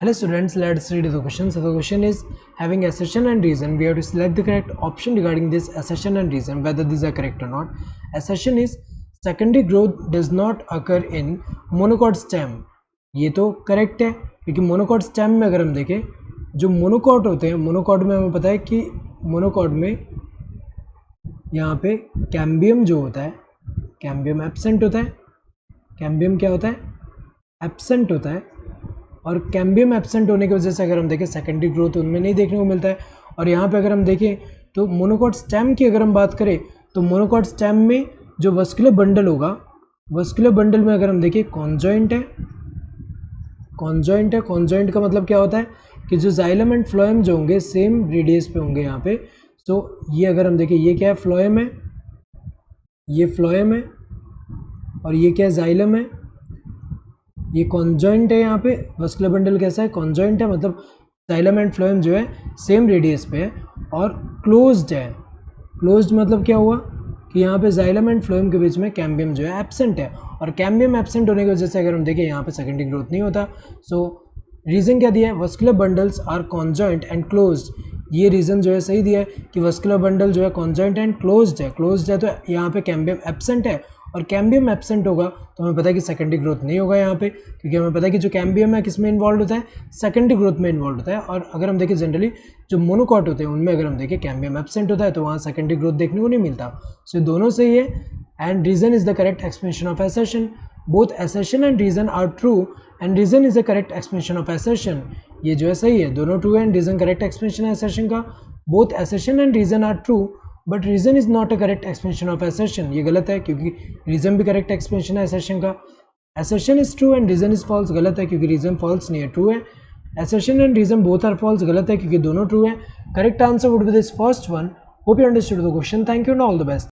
Hello students, let's read the question. So the question is, having assertion and reason, we have to select the correct option regarding this assertion and reason, whether these are correct or not. Assertion is secondary growth does not occur in monocot stem. ये तो correct है, क्योंकि monocot stem में अगर हम देखें, जो monocot होते हैं, मोनोकॉट में हमें पता है कि मोनोकॉट में यहाँ पे कैम्बियम जो होता है, कैम्बियम एब्सेंट होता है। कैम्बियम क्या होता है? एब्सेंट होता है। और कैम्बियम एब्सेंट होने की वजह से अगर हम देखें सेकेंडरी ग्रोथ उनमें नहीं देखने को मिलता है। और यहाँ पे अगर हम देखें तो मोनोकॉट स्टेम की अगर हम बात करें तो मोनोकॉट स्टेम में जो वस्कुलर बंडल होगा, वस्कुलर बंडल में अगर हम देखें कॉन्जॉइंट है। कॉन्जॉइंट का मतलब क्या होता है कि जो जाइलम एंड फ्लोएम जो होंगे सेम रेडियस पे होंगे यहाँ पे। तो ये अगर हम देखें, ये क्या है? फ्लोएम है, ये फ्लोएम है, और ये क्या है? जाइलम है। ये कॉन्जॉइंट है, यहाँ पे वस्कुलर बंडल कैसा है? कॉन्जॉइंट है, मतलब जाइलम एंड फ्लोएम जो है सेम रेडियस पे है और क्लोज्ड है। क्लोज्ड मतलब क्या हुआ कि यहाँ पे जाइलम एंड फ्लोएम के बीच में कैम्बियम जो है एब्सेंट है। और कैम्बियम एब्सेंट होने की वजह से अगर हम देखें यहाँ पे सेकेंडरी ग्रोथ नहीं होता। सो रीज़न क्या दिया है? Vascular bundles are conjoint and closed. ये रीज़न जो है सही दिया है कि वस्कुलर बंडल जो है कॉन्जॉइंट एंड क्लोज्ड है। क्लोज्ड है तो यहाँ पे कैम्बियम एब्सेंट है, और कैम्बियम एब्सेंट होगा तो हमें पता है कि सेकेंडरी ग्रोथ नहीं होगा यहाँ पे, क्योंकि हमें पता है कि जो कैम्बियम है किस में इन्वॉल्व होता है? सेकेंडरी ग्रोथ में इन्वॉल्व होता है। और अगर हम देखें जनरली जो मोनोकॉट होते हैं उनमें अगर हम देखें कैम्बियम एब्सेंट होता है तो वहाँ सेकेंडरी ग्रोथ देखने को नहीं मिलता। सो दोनों सही है and reason is the correct explanation of assertion. Both assertion and reason are true and reason is the correct explanation of assertion. ये जो है सही है, दोनों ट्रू है एंड रीजन करेक्ट एक्सप्लेनेशन है असर्शन का। Both assertion and reason are true but reason is not a correct explanation of assertion. ये गलत है क्योंकि रीजन भी करेक्ट एक्सप्लेनेशन है असर्शन का। Assertion is true and reason is false, गलत है क्योंकि रीजन फॉल्स नहीं है, ट्रू है। Assertion and reason both are false, गलत है क्योंकि दोनों ट्रू है। Correct answer would be this first one. Hope you understood the question. Thank you and all the best.